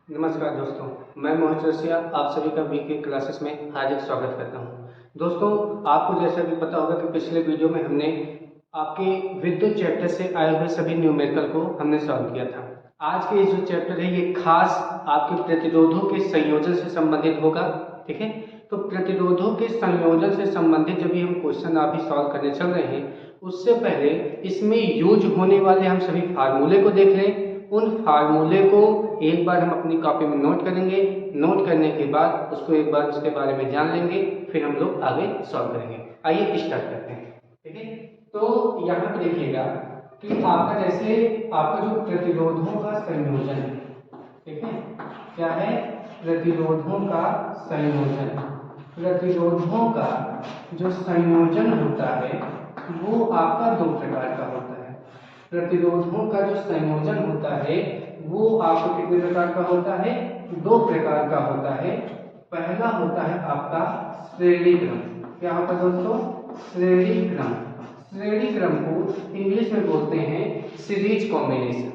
नमस्कार दोस्तों, मैं मोहित रसिया आप सभी का वीके क्लासेस में हार्दिक स्वागत करता हूं। दोस्तों, आपको जैसा कि पता होगा कि पिछले वीडियो में हमने आपके विद्युत चैप्टर से आए हुए सभी न्यूमेरिकल को हमने सॉल्व किया था। आज के जो चैप्टर है ये खास आपके प्रतिरोधों के संयोजन से संबंधित होगा। ठीक है, तो प्रतिरोधों के संयोजन से संबंधित जब भी हम क्वेश्चन अभी सॉल्व करने चल रहे हैं, उससे पहले इसमें यूज होने वाले हम सभी फार्मूले को देख लें। उन फार्मूले को एक बार हम अपनी कॉपी में नोट करेंगे। नोट करने के बाद उसको एक बार उसके बारे में जान लेंगे, फिर हम लोग आगे सॉल्व करेंगे। आइए स्टार्ट करते हैं। ठीक है, तो यहाँ पे देखिएगा कि आपका जैसे आपका जो प्रतिरोधों का संयोजन है, ठीक है, क्या है? प्रतिरोधों का संयोजन। प्रतिरोधों का जो संयोजन होता है वो आपका दो प्रकार का होता है। प्रतिरोधों का जो संयोजन होता है वो आपको कितने प्रकार का होता है? दो प्रकार का होता है। पहला होता है आपका श्रेणी क्रम। क्या होता है दोस्तों? श्रेणी क्रम। श्रेणी क्रम को इंग्लिश में बोलते हैं सीरीज कॉम्बिनेशन।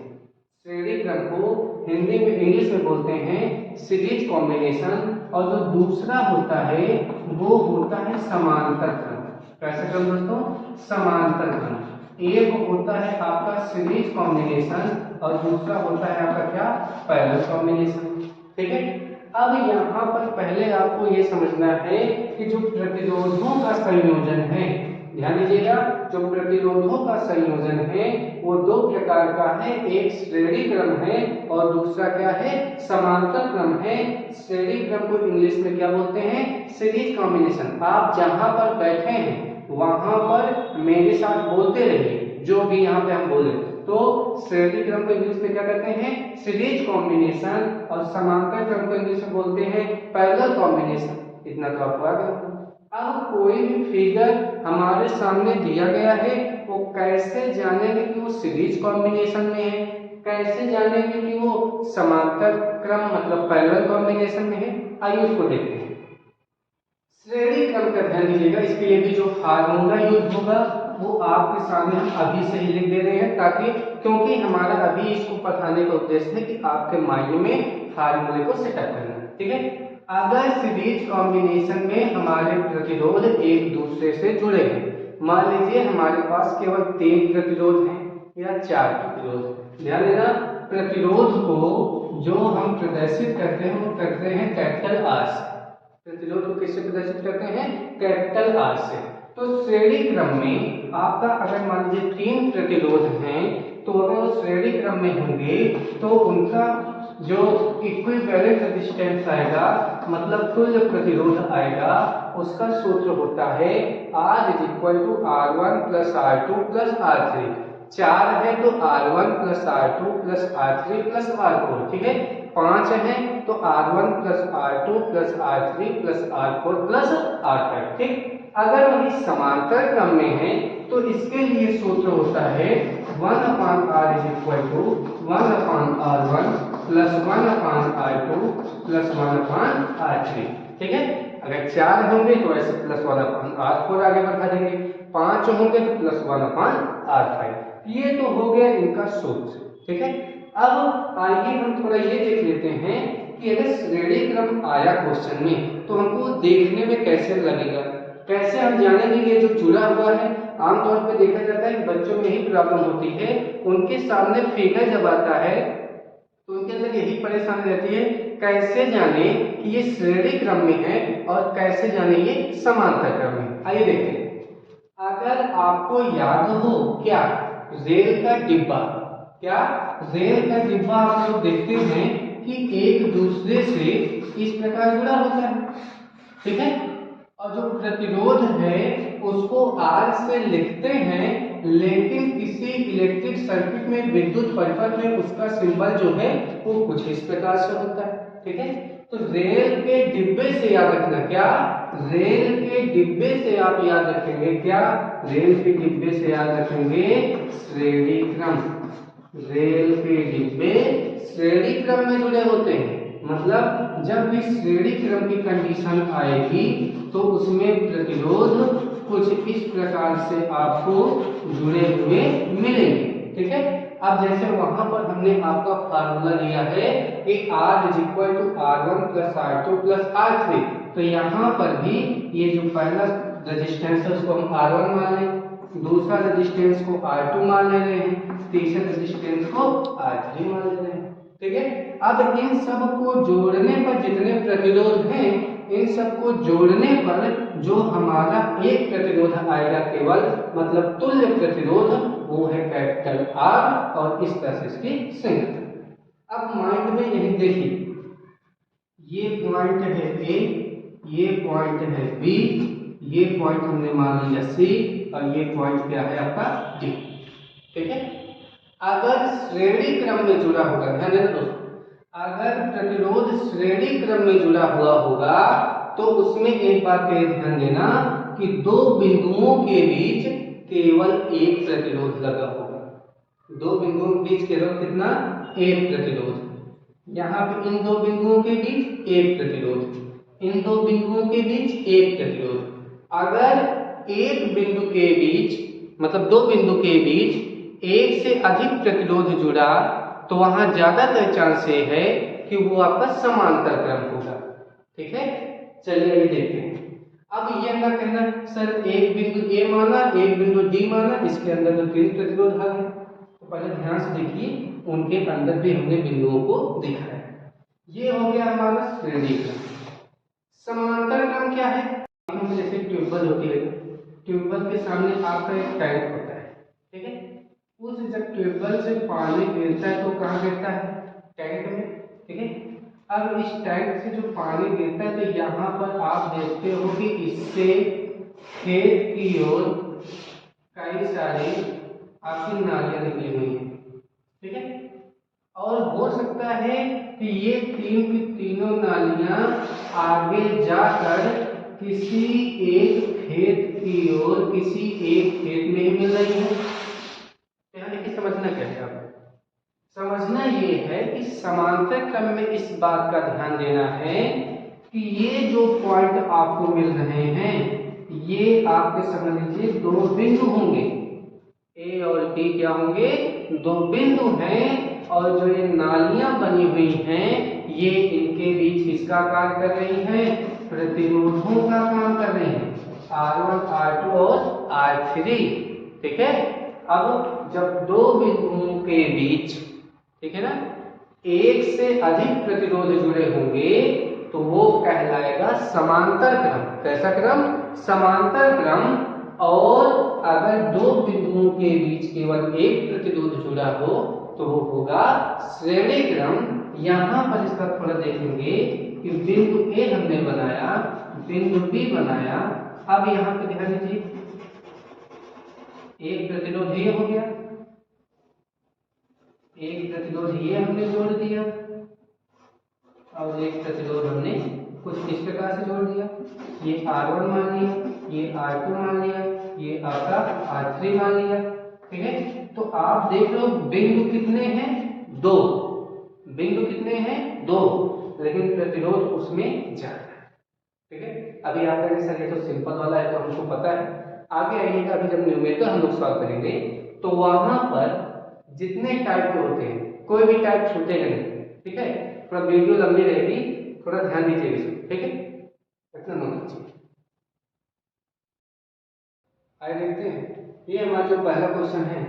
श्रेणी क्रम को हिंदी में इंग्लिश में बोलते हैं सीरीज कॉम्बिनेशन। और जो दूसरा होता है वो होता है समांतर क्रम। कैसा क्रम दोस्तों? समांतर क्रम। एक होता है आपका सीरीज कॉम्बिनेशन और दूसरा होता है आपका क्या? Parallel combination. ठीक है, अब यहाँ पर पहले आपको ये समझना है कि जो प्रतिरोधों का संयोजन है, ध्यान दीजिएगा, जो प्रतिरोधों का संयोजन है वो दो प्रकार का है। एक श्रेणी क्रम है और दूसरा क्या है? समांतर क्रम है। श्रेणी क्रम को इंग्लिश में क्या बोलते हैं? Series combination. आप जहां पर बैठे हैं वहां पर मेरे साथ बोलते रहिए जो भी यहाँ पे हम बोले। तो श्रेणी क्रम को इंग्लिश में क्या कहते हैं? Series combination. और समांतर क्रम को इंग्लिश में बोलते हैं पैरेलल कॉम्बिनेशन। इतना तो आपको आ गया। अब कोई भी फिगर हमारे सामने दिया गया है, वो कैसे जानेंगे कि वो सीरीज कॉम्बिनेशन में है, कैसे जानेंगे कि वो समांतर क्रम मतलब पैरेलल कॉम्बिनेशन में है? आइए उसको देखते हैं। श्रेणी क्रम का ध्यान दीजिएगा, इसके लिए भी जो फार्मूला यूज होगा वो आपके सामने हम अभी से ही लिख दे रहे हैं, ताकि क्योंकि हमारा अभी इसको पढ़ाने का उद्देश्य है कि आपके माइंड में फार्मूले को सेटअप करना। ठीक है, अगर सीरीज कॉम्बिनेशन में हमारे प्रतिरोध एक दूसरे से जुड़े हैं, मान लीजिए हमारे पास केवल 3 प्रतिरोध हैं या 4 प्रतिरोध। ध्यान देना, प्रतिरोध को जो हम प्रदर्शित करते हैं वो करते हैं कैपिटल आर से। प्रतिरोध को किससे प्रदर्शित करते हैं? कैपिटल आर से। तो श्रेणी क्रम में आपका अगर मान लीजिए 3 प्रतिरोध हैं, तो अगर वो श्रेणी क्रम में होंगे तो उनका जो इक्विवेलेंट रेजिस्टेंस आएगा, मतलब तुल्य प्रतिरोध आएगा, उसका सूत्र होता है R = R1 + R2 + R3। 4 है तो R1 + R2 + R3 + R4। ठीक है, 5 है तो R1 + R2 + R3 + R4 + R5। ठीक, अगर वही समांतर क्रम में है तो इसके लिए सूत्र होता है 1/R = 1/R1 + 1/R2 + 1/R3। ठीक है, अगर 4 होंगे तो ऐसे +1/R4 आगे बढ़ा देंगे, 5 होंगे तो +1/R5। ये तो हो गया इनका सूत्र। ठीक है, अब आइए हम थोड़ा ये देख लेते हैं कि अगर श्रेणी क्रम आया क्वेश्चन में तो हमको देखने में कैसे लगेगा, कैसे हम जानेंगे ये जो जुड़ा हुआ है। आमतौर पे देखा जाता है कि बच्चों में यही प्रॉब्लम होती है, उनके सामने फिगर जब आता है तो उनके अंदर यही परेशानी रहती है, कैसे जाने कि ये श्रेणी क्रम में है और कैसे जाने ये समांतर क्रम में। आइए देखते हैं। अगर आपको याद हो क्या, रेल का डिब्बा, क्या रेल का डिब्बा आप लोग देखते हैं कि एक दूसरे से इस प्रकार जुड़ा होता है। ठीक है, और जो प्रतिरोध है उसको R से लिखते हैं, लेकिन किसी इलेक्ट्रिक सर्किट में, विद्युत परिपथ में उसका सिंबल जो है वो कुछ इस प्रकार से होता है। ठीक है, तो रेल के डिब्बे से याद रखना, क्या रेल के डिब्बे से आप याद रखेंगे, क्या रेल के डिब्बे से याद रखेंगे श्रेणी क्रम। रेल के डिब्बे श्रेणी क्रम में जुड़े होते हैं, मतलब जब भी श्रेणी क्रम की कंडीशन आएगी तो उसमें प्रतिरोध कुछ इस प्रकार से आपको जुड़े हुए मिलेंगे। ठीक है, अब जैसे वहां पर हमने आपका फार्मूला लिया है कि R is equal to R1 plus R2 plus R3, तो यहाँ पर भी ये जो पहला रेजिस्टेंस है उसको हम R1 मान लें, दूसरा रेजिस्टेंस को R2 मान ले रहे हैं, तीसरे रेजिस्टेंस को R3 मान ले रहे हैं। ठीक है, अब इन सब को जोड़ने पर जितने प्रतिरोध हैं, इन सब को जोड़ने पर जो हमारा एक प्रतिरोध आएगा केवल, मतलब तुल्य प्रतिरोध, वो है कैपिटल R, और इस तरह से इसकी संख्या। अब माइंड में यही देखिए, ये पॉइंट है A, ये पॉइंट है B, ये पॉइंट हमने मान लिया C, और ये पॉइंट क्या है आपका D। ठीक है, अगर श्रेणी क्रम में जुड़ा होगा, ध्यान देना दोस्तों, अगर प्रतिरोध श्रेणी क्रम में जुड़ा हुआ होगा तो उसमें एक बात का ध्यान देना कि दो बिंदुओं के बीच केवल एक प्रतिरोध लगा होगा। दो बिंदुओं के बीच केवल कितना? एक प्रतिरोध। यहाँ पे इन दो बिंदुओं के बीच एक प्रतिरोध, इन दो बिंदुओं के बीच एक प्रतिरोध। अगर एक बिंदु के बीच, मतलब दो बिंदु के बीच एक से अधिक प्रतिरोध जुड़ा तो वहां ज्यादातर चांस है कि वो आपका समांतर क्रम होगा। ठीक है, चलिए ये देखते हैं। अब ये क्या कहना, सर एक बिंदु A माना, एक बिंदु D माना, इसके अंदर तो तीन प्रतिरोध आ गए। तो पहले ध्यान से देखिए, उनके अंदर भी हमने बिंदुओं को दिखाया। ये हो गया हमारा श्रेणी क्रम। समांतर क्रम क्या है? जैसे ट्यूबवेल होती है, ट्यूबवेल के सामने आपका एक टैंक होता है। ठीक है, उस जब ट्यूबवेल से पानी गिरता है तो कहाँ गिरता है? टैंक में। ठीक है, अब इस टैंक से जो पानी गिरता है तो यहाँ पर आप देखते हो कि इससे खेत की ओर कई सारी आपकी नालियां निकली हुई हैं। ठीक है, और हो सकता है कि ये तीन की तीनों नालियां आगे जाकर किसी एक खेत की ओर, किसी एक खेत में ही मिल रही है। यहाँ देखिए, समझना क्या है आपको? समझना ये है कि समांतर क्रम में इस बात का ध्यान देना है कि ये जो पॉइंट आपको मिल रहे हैं, ये आपके समझ लीजिए दो बिंदु होंगे। ए और टी क्या होंगे? दो बिंदु हैं, और जो ये नालियां बनी हुई हैं, ये इनके बीच किसका कार्य कर रही हैं? प्रतिरोधों का काम कर रही हैं, R1, R2 और R3। ठीक है, अब जब दो बिंदुओं के बीच, ठीक है ना, एक से अधिक प्रतिरोध जुड़े होंगे तो वो कहलाएगा समांतर क्रम। कैसा क्रम? समांतर क्रम। और अगर दो बिंदुओं के बीच केवल एक प्रतिरोध जुड़ा हो तो वो होगा श्रेणी क्रम। यहाँ पर इसका थोड़ा देखेंगे कि बिंदु A हमने बनाया, बिंदु B बनाया। अब यहाँ पे ध्यान दीजिए, एक प्रतिरोध ये हो गया, एक प्रतिरोध ये हमने जोड़ दिया, और एक प्रतिरोध हमने कुछ इस प्रकार से जोड़ दिया। ये R1 मान लिया, ये R2 मान लिया, ये आपका R3 मान लिया। ठीक है, तो आप देख लो बिंदु कितने हैं? दो। बिंदु कितने हैं? दो, लेकिन प्रतिरोध उसमें ज्यादा है। ठीक है, अभी आप कहेंगे सर ये तो सिंपल वाला है, तो हमको पता है। आगे आइएगा, अभी जब न्यूमेरिकल हम लोग सॉल्व करेंगे तो वहां पर जितने टाइप के होते हैं, कोई भी टाइप छूटेगा नहीं। ठीक है, थोड़ा वीडियो लंबी रहेगी, थोड़ा ध्यान दीजिएगा इसको। ठीक है, इतना नोट कीजिए। आइए देखते हैं, ये हमारा जो पहला क्वेश्चन है,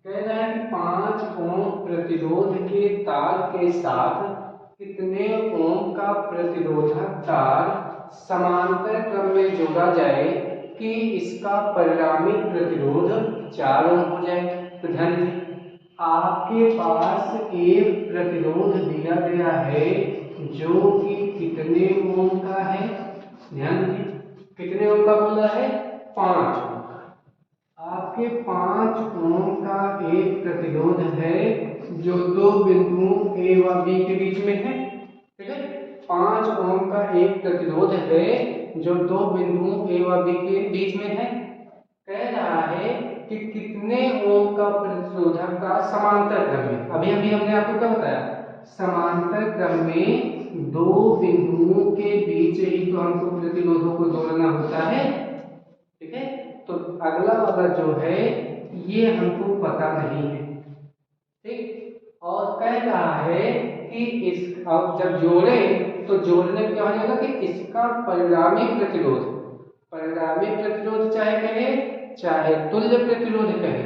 कह रहा है कि 5 ओम प्रतिरोध के तार के साथ कितने ओम का प्रतिरोधक तार समांतर क्रम में जोड़ा जाए कि इसका परिणामी प्रतिरोध 4 ओम हो जाए। तो ध्यान दीजिए, आपके पास एक प्रतिरोध दिया गया है जो कि कितने ओम का है? ध्यान दीजिए, कितने ओम का बोला है? 5 ओम। आपके 5 ओम का एक प्रतिरोध है जो दो बिंदुओं A व B के बीच में है। ठीक है, 5 ओम का एक प्रतिरोध है जो दो बिंदुओं A व B के बीच में है। कह रहा है कि कितने ओम का प्रतिरोधक का समांतर क्रम में, अभी अभी हमने आपको क्या बताया? समांतर क्रम में दो बिंदुओं के बीच ही तो हमको प्रतिरोधों को जोड़ना होता है। ठीक है, तो अगला वाला जो है ये हमको पता नहीं है। ठीक, और कह रहा है कि इस अब जब जोड़े तो जोड़ने में क्या हो जाएगा कि इसका परिणामी प्रतिरोध चाहे कहे चाहे तुल्य प्रतिरोध कहे,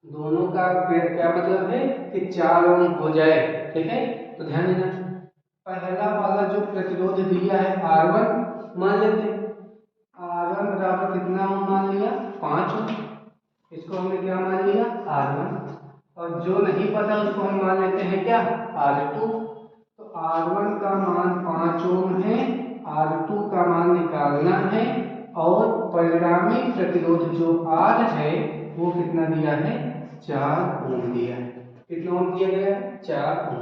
दोनों का क्या मतलब है कि 4 ओम हो जाए। ठीक है, तो ध्यान देना, पहला वाला जो प्रतिरोध दिया है R1 मान लेते हैं, R1 बराबर कितना ओम मान लिया 5 ओम, इसको हमने क्या मान लिया R1, और जो नहीं पता उसको हम मान लेते हैं क्या R2। तो R1 का मान 5 ओम है, R2 का मान निकालना है, और परिणामी प्रतिरोध जो R है वो कितना दिया है 4 ओम दिया है। कितना ओम दिया गया है 4 ओम।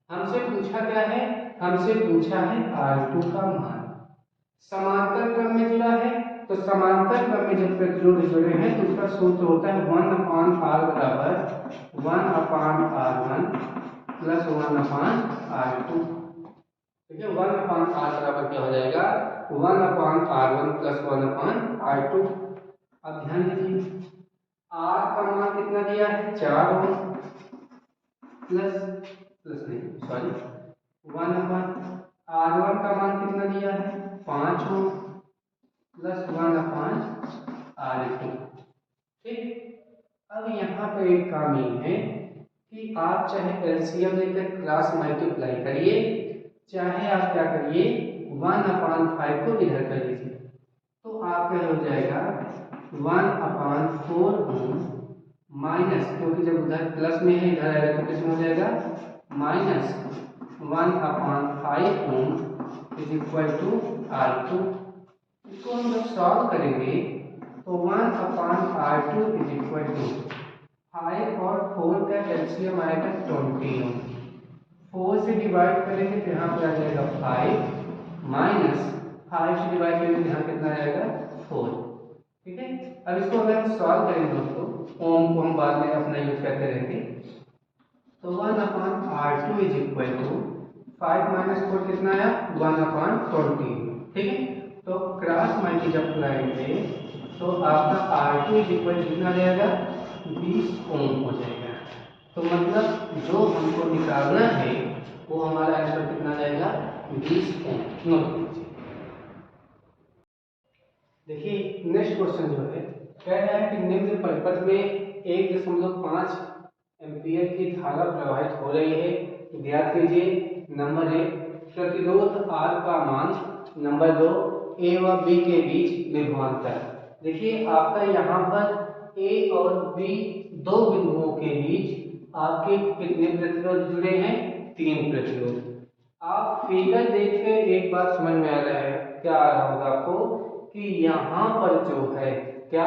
हमसे पूछा क्या है, हमसे पूछा है R2 का मान। समांतर क्रम में जुड़ा है, तो समांतर क्रम में जब प्रतिरोध जुड़े हैं तो उसका सूत्र होता है 1/R बराबर 1/R1 प्लस 1/R2। ठीक है, 1/R बराबर क्या हो जाएगा 1/R1 प्लस 1/R2। अब ध्यान दीजिए, R का मान कितना दिया है 4 ओम प्लस नहीं सॉरी 1/R1 का मान कितना दिया है 5 ओम प्लस 1/R2। ठीक, अब यहाँ पर एक काम ये है कि आप चाहे एलसीएम लेकर क्रॉस मल्टीप्लाई करिए, चाहे आप क्या करिए 1/5 को इधर कर लीजिए, तो आपका हो जाएगा 1/4 ओम माइनस, क्योंकि जब उधर प्लस में है इधर आएगा तो कितना हो जाएगा minus 1/5 ohm is equal to R2। इसको हम जब सॉल्व करेंगे तो 1/R2 इज इक्वल टू 5 और 4 का एलसीएम आएगा 20 ओम, 4 से डिवाइड करेंगे तो यहाँ पर आ जाएगा 5 माइनस 5 से डिवाइड करेंगे तो यहाँ कितना आएगा 4। ठीक है, अब इसको अगर हम सॉल्व करेंगे दोस्तों, ओम को हम बाद में अपना यूज करते रहेंगे, तो 1/R2 is equal to 5 minus 4 कितना आया 1/20। ठीक है, तो क्रॉस मल्टी जब करेंगे तो आपका R2 इज इक्वल कितना रहेगा 20 ओम हो जाएगा। तो मतलब जो हमको निकालना है वो हमारा आंसर कितना जाएगा 20 ओम। नोट कीजिए। देखिए नेक्स्ट क्वेश्चन जो है कह रहा है कि निम्न परिपथ में 1.5 एम्पियर की धारा प्रवाहित हो रही है। ध्यान कीजिए, नंबर 1 प्रतिरोध R का मान, नंबर 2 A व B के बीच विभवांतर। देखिए आपका यहाँ पर A और B दो बिंदुओं के बीच आपके कितने प्रतिरोध जुड़े हैं 3 प्रतिरोध। आप फिगर देख के एक बात समझ में आ रहा है, क्या आ रहा होगा आपको कि यहाँ पर जो है क्या,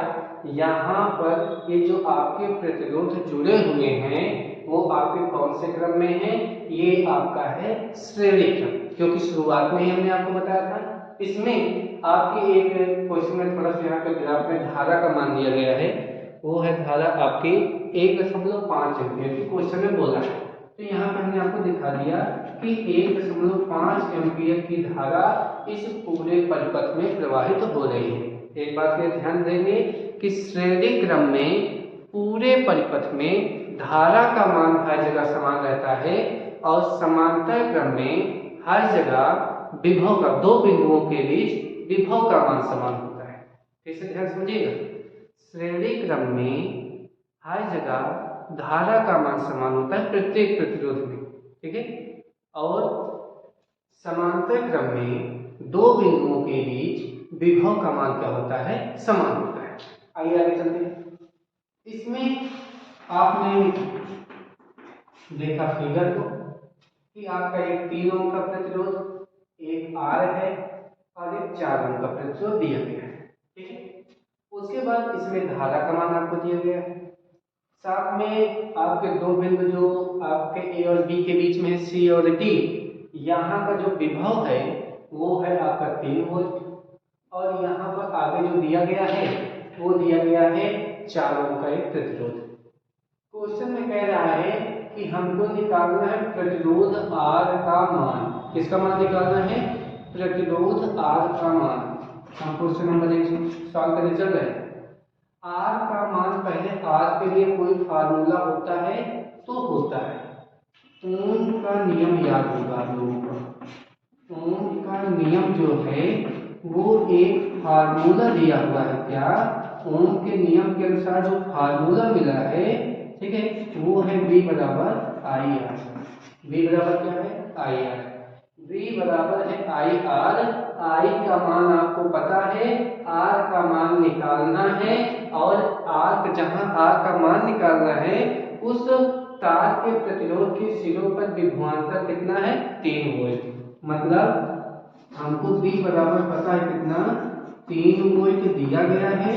यहाँ पर ये जो आपके प्रतिरोध जुड़े हुए हैं वो आपके कौन से क्रम में है, ये आपका है श्रेणी क्रम, क्योंकि शुरुआत में ही हमने आपको बताया था। इसमें आपके एक क्वेश्चन में थोड़ा सा यहाँ पे ग्राफ में धारा का मान दिया गया है, वो है धारा आपकी 1.5 एम्पियर की क्वेश्चन में बोला है। तो यहाँ पे हमने आपको दिखा दिया कि 1.5 एम्पियर की धारा इस पूरे परिपथ में प्रवाहित हो रही है। एक बात पे ध्यान देंगे कि श्रेणी क्रम में पूरे परिपथ में धारा का मान हर जगह समान रहता है, और समांतर क्रम में हर जगह विभव का, दो बिंदुओं के बीच विभव का मान समान होता है। फिर से ध्यान समझिएगा, श्रेणी क्रम में हर जगह धारा का मान समान होता है प्रत्येक प्रतिरोध में। ठीक है, और समांतर क्रम में दो बिंदुओं के बीच विभव का मान क्या होता है समान होता है। आइए आगे चलते हैं। इसमें आपने देखा फिगर को कि आपका एक 3 ओम का प्रतिरोध, एक R है और एक 4 ओम का प्रतिरोध दिया गया है। ठीक है, उसके बाद इसमें धारा का मान आपको दिया गया है, साथ में आपके दो बिंदु जो आपके A और B के बीच में है C और D, यहाँ का जो विभव है वो है आपका 3 वोल्ट, और यहाँ पर आगे जो दिया गया है वो दिया गया है 4 ओम का एक प्रतिरोध। क्वेश्चन में कह रहा है कि हमको निकालना है प्रतिरोध R का मान। किसका मान निकालना है? प्रतिरोध R का मान। हम क्वेश्चन नंबर 1 सॉल्व करने चल रहे हैं। R का मान, पहले R के लिए कोई फार्मूला होता है तो होता है ओम का नियम याद होगा। जो है वो एक फार्मूला दिया हुआ है। क्या? ओम के नियम के अनुसार जो फार्मूला मिला है, ठीक है, वो है V बराबर आई आर। V बराबर क्या है? I R. V बराबर है आई आर। आई का मान आपको पता है, आर का मान निकालना है, और आर जहां आर का मान निकालना है उस तार के प्रतिरोध के सिरों पर विभवांतर कितना है? 3 वोल्ट। मतलब हमको V बराबर पता है कितना? 3 वोल्ट दिया गया है।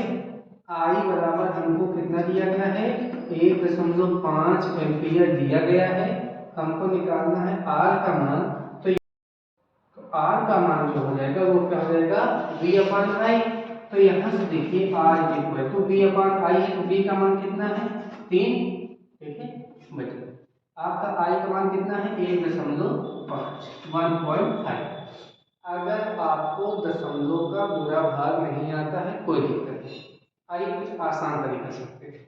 I बराबर हमको कितना दिया गया है? 1.5 एम्पियर दिया गया है। हमको निकालना है R का मान। तो R का मान जो हो जाएगा वो क्या हो जाएगा? V अपान आई। तो यहाँ से देखिए R इक्वल टू V अपान आई है, तो V का मान कितना है? 3, ठीक है, बचा। आपका I का मान कितना है? 1.5, 1.5। अगर आपको दशमलव का बुरा भाग नहीं आता है, कोई दिक्कत नहीं, आइए कुछ आसान तरीका सीखते हैं।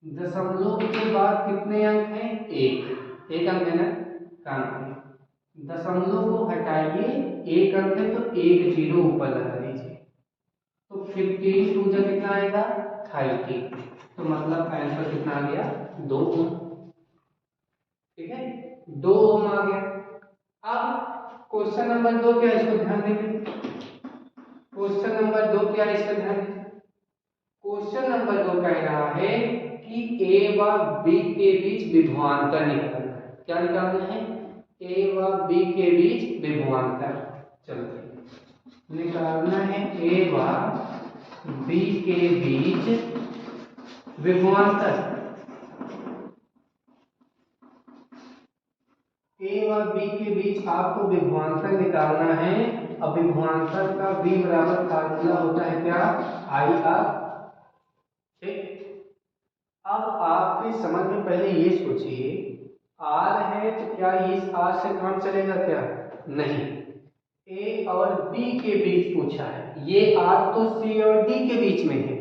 दशमलव के बाद कितने अंक हैं? एक अंक है ना, काम करिए। दशमलव को हटाइए, एक अंक है तो एक जीरो ऊपर लगा दीजिए, तो 15 टू जा कितना आएगा? 30। तो मतलब आंसर कितना आ गया? 2 ओम। ठीक है, 2 ओम आ गया। अब क्वेश्चन नंबर 2 क्या है, इसको ध्यान देंगे। क्वेश्चन नंबर 2 क्या है, इसका ध्यान दें। क्वेश्चन नंबर 2 कह रहा है कि ए व बी के बीच विभवांतर निकालना है। क्या निकालना है? ए व बी के बीच विभवांतर। चलो निकालना है ए व बी के बीच विभवांतर। ए व बी के बीच आपको विभवांतर निकालना है। अब विभवांतर का V बराबर फार्मूला होता है क्या? I R. ठीक, अब आपकी समझ में पहले ये सोचिए, R है तो क्या इस R से काम चलेगा क्या? नहीं। A और B के बीच पूछा है, ये R तो C और D के बीच में है।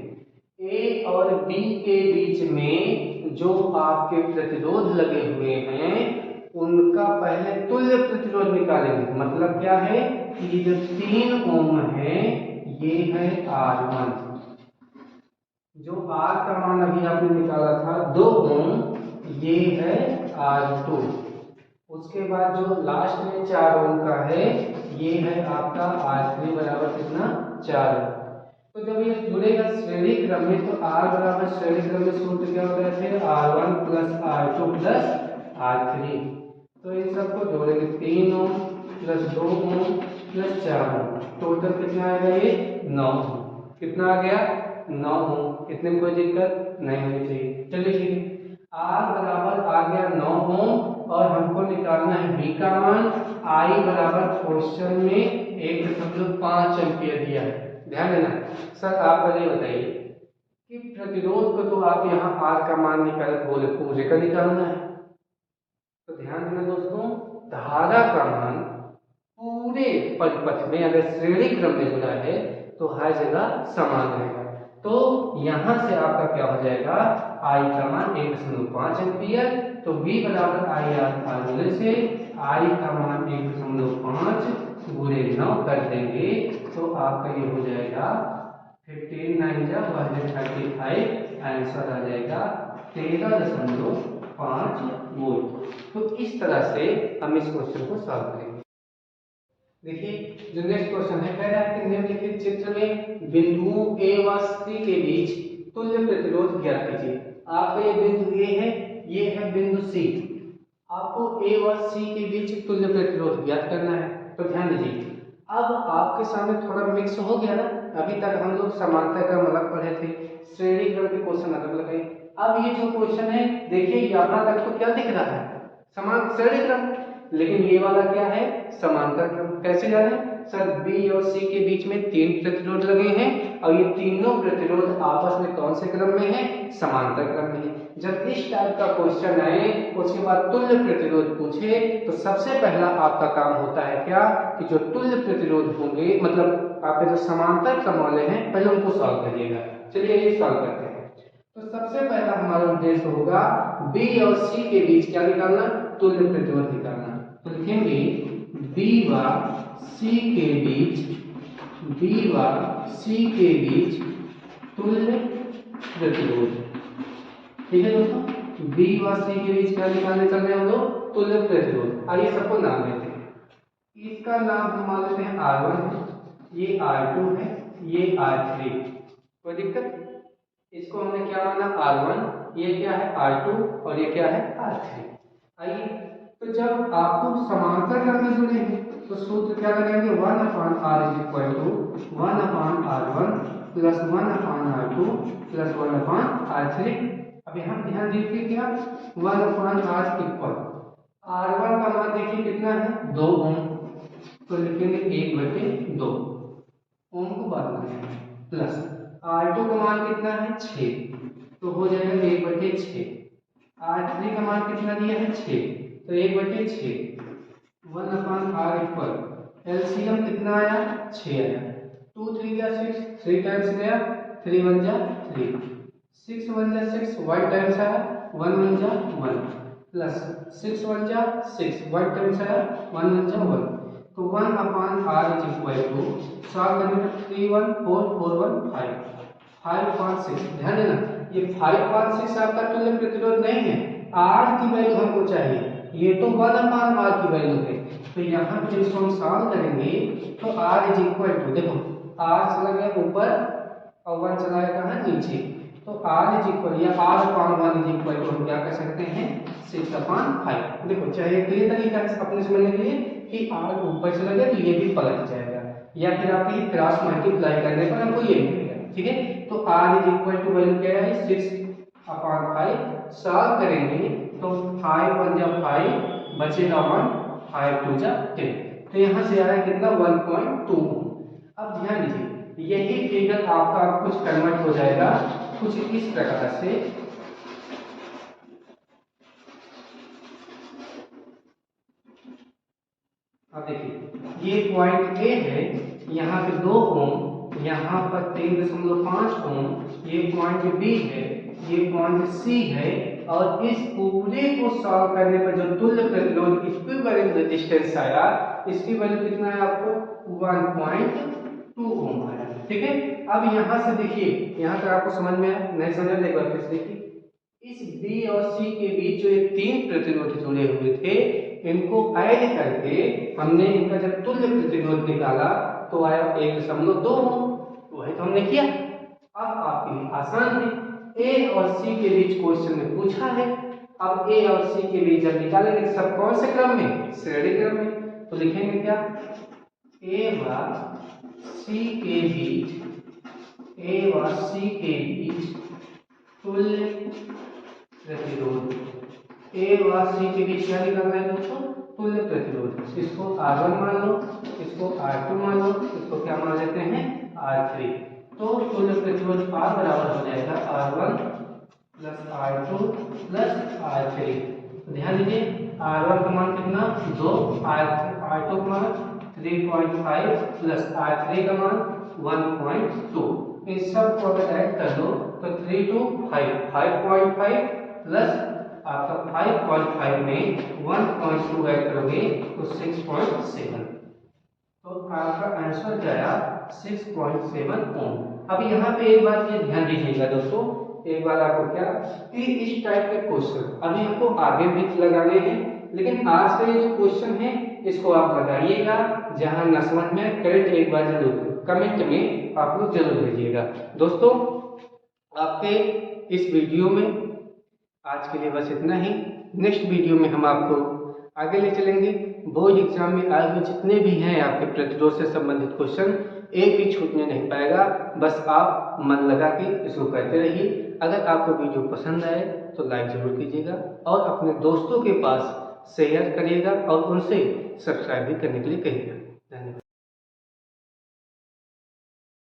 A और B के बीच में जो आपके प्रतिरोध लगे हुए हैं उनका पहले तुल्य प्रतिरोध निकालेंगे। मतलब क्या है कि जो 3 ओम है ये है R1, जो R का मान अभी आपने निकाला था 2 ओम, ये है R2। उसके बाद जो लास्ट में 4 ओम का है ये है आपका R3 बराबर कितना? 4 ओम। तो जब ये जुड़ेगा श्रेणी क्रम में तो R बराबर श्रेणी क्रम में सूत्र क्या होता है? फिर R1 plus R2 plus R3। तो इन सबको जोड़ेंगे, 3 ओम प्लस 2 ओम प्लस 4 ओम, टोटल कितना आएगा? ये 9 ओम। कितना आ गया? 9 ओम। इतने में कोई दिक्कत नहीं होनी चाहिए। चलिए ठीक है, R बराबर आ गया 9 ओम और हमको निकालना है V का मान। I बराबर क्वेश्चन में 1.5 एम्पियर दिया है। ध्यान देना। सर आप पहले बताइए कि प्रतिरोध को तो आप यहाँ R का मान निकाल बोले पूरे का निकालना है, तो ध्यान देना दोस्तों, धारा का मान पूरे परिपथ में अगर श्रेणी क्रम में जुड़ा है तो हर जगह समान रहेगा। तो यहां से आपका क्या हो जाएगा? I का मान 1.5 एम्पियर। तो V बराबर आई आर फार्मूले से I का मान 1.5 गुणे 9 कर देंगे तो आपका ये हो जाएगा 15 9 जा 135, आंसर आ जाएगा 13.5 वोल्ट। तो इस तरह से हम इस क्वेश्चन को सॉल्व करेंगे। देखिए जो नेक्स्ट क्वेश्चन है, कह रहा है कि निम्नलिखित चित्र में बिंदुओं A व C के बीच तुल्य प्रतिरोध ज्ञात कीजिए। आपका ये बिंदु A है, ये है बिंदु C। आपको A व C के बीच तुल्य प्रतिरोध ज्ञात करना है। तो ध्यान दीजिए, अब आपके सामने थोड़ा मिक्स हो गया ना। अभी तक हम लोग समांतर क्रम अलग पढ़े थे, श्रेणी क्रम के क्वेश्चन अलग लगाए। अब ये जो क्वेश्चन है देखिए यहाँ तक तो क्या दिख रहा है? समान श्रेणी क्रम, लेकिन ये वाला क्या है? समांतर क्रम। कैसे जाने? सर बी और सी के बीच में 3 प्रतिरोध लगे हैं और ये तीनों प्रतिरोध आपस में कौन से क्रम में है? समांतर क्रम में है। जब इस टाइप का क्वेश्चन आए उसके बाद तुल्य प्रतिरोध पूछे तो सबसे पहला आपका काम होता है क्या कि जो तुल्य प्रतिरोध होंगे, मतलब आपके जो समांतर क्रम वाले हैं, पहले उनको सॉल्व करिएगा। चलिए ये सॉल्व करते हैं। तो सबसे पहला हमारा उद्देश्य होगा बी और सी के बीच क्या निकालना? तुल्य प्रतिरोध निकालना। तो लिखेंगे बी व सी के बीच तुल्य प्रतिरोध। ठीक है दोस्तों, बी व सी के बीच क्या निकालने चल रहे हैं हम लोग? तुल्य प्रतिरोध। आइए सबको नाम देते हैं। इसका नाम हम मान लेते हैं R1 है, ये R2 है, ये R3। कोई दिक्कत? इसको हमने क्या माना? R1, ये क्या है? R2 और ये क्या है? R3। आइए, तो जब आपको समांतर क्रम में जुड़े हैं तो सूत्र क्या लगाएंगे? 1/r is equal to 1/r1 plus 1/r2 plus 1/r3। अब यहाँ ध्यान दीजिए क्या 1/r इक्वल R1 का मान देखिए कितना है? 2 ओम, तो लिखेंगे 1/2 ओम को बाद में, प्लस R2 का मान कितना है? 6, तो हो जाएगा 1/6। R3 का मान कितना दिया है? 6, तो 1/6। 1/r इक्वल एलसीएम कितना आया? 6 आया। 2 3 जा 6, 3 टाइम्स गया, 3 1 जा 3, 6 1 जा 6, 1 टाइम्स आया, 1 1 जा 1, प्लस 6 1 जा 6, 1 टाइम्स आया, 1 1 जा 1, तो 1/r is equal to solve करने पर 3 1 4 4 1 5 5 5 6। ध्यान देना ये 5 5 6 आपका तुल्य प्रतिरोध नहीं है, r की वैल्यू हमको चाहिए। ये तो 1/r की वैल्यू है, तो यहाँ पे इसको हम सॉल्व करेंगे तो r इज इक्वल टू, देखो r चला गया ऊपर और 1 चला गया कहाँ? नीचे, तो r इज इक्वल या r/1 इज इक्वल टू हम क्या कर सकते हैं? 6/5। देखो चाहे तो ये तरीका है अपने समझने के लिए कि r ऊपर चला गया तो ये भी पलट जाएगा, या फिर आप ये क्रॉस मल्टीप्लाई करने पर हमको ये मिलेगा। ठीक है, तो r is equal to value क्या है? 6/5। सॉल्व करेंगे तो 5 1 जा 5 बचेगा 1, 5 2 जा 10, तो यहाँ से आया कितना? 1.2। अब ध्यान दीजिए यही फिगर आपका कुछ कन्वर्ट हो जाएगा कुछ इस प्रकार से। अब देखिए ये पॉइंट ए है, यहाँ पे 2 ओम, यहाँ पर 3.5 ओम, ये पॉइंट बी है, ये पॉइंट सी है, और इस पूरे को सॉल्व करने पर जो तुल्य प्रतिरोध इक्विवेलेंट रेजिस्टेंस आया, इसकी वैल्यू कितना है आपको? 1.2 ओम आया। ठीक है, अब यहाँ से देखिए, यहाँ तक आपको समझ में आया? नहीं समझ में? एक बार फिर से देखिए, इस बी और सी के बीच जो ये 3 प्रतिरोध जुड़े हुए थे, इनको ऐड करके हमने इनका जब तुल्य प्रतिरोध निकाला तो आया 1.2 ओम। वही तो हमने किया। अब आपके लिए आसान है, ए और सी के बीच क्वेश्चन में पूछा है। अब ए और सी के बीच जब निकालेंगे सब कौन से क्रम में? श्रेणी क्रम में। तो लिखेंगे क्या? ए व सी के बीच तुल्य प्रतिरोध। ए व सी के बीच क्या निकालना है दोस्तों? तुल्य प्रतिरोध। इसको R1 मान लो, इसको R2 मान लो, इसको क्या मान लेते हैं? R3। तो तुल्य प्रतिरोध R बराबर हो जाएगा R1 plus R2 plus R3। ध्यान दीजिए R1 का मान कितना? 2, R2 का मान 3.5 प्लस R3 का मान 1.2। इन सब को अगर ऐड कर दो तो 3 2 5 5.5 प्लस आपका 5.5 में 1.2 ऐड करोगे तो 6.7, तो आपका आंसर जाएगा 6.7 ओम। अब यहाँ पे एक बात ये ध्यान दीजिएगा दोस्तों, एक बार आपको क्या कि इस टाइप के क्वेश्चन अभी हमको आगे भी लगाने हैं, लेकिन आज का ये जो क्वेश्चन है इसको आप लगाइएगा। जहां न समझ में करेक्ट एक बार जरूर कमेंट में आप लोग जरूर भेजिएगा। दोस्तों आपके इस वीडियो में आज के लिए बस इतना ही। नेक्स्ट वीडियो में हम आपको आगे ले चलेंगे। बोर्ड एग्जाम में आए हुए जितने भी हैं आपके प्रतिरोध से संबंधित क्वेश्चन, एक भी छूटने नहीं पाएगा। बस आप मन लगा के इसको करते रहिए। अगर आपको वीडियो पसंद आए तो लाइक जरूर कीजिएगा और अपने दोस्तों के पास शेयर करिएगा और उनसे सब्सक्राइब भी करने के लिए कहिएगा।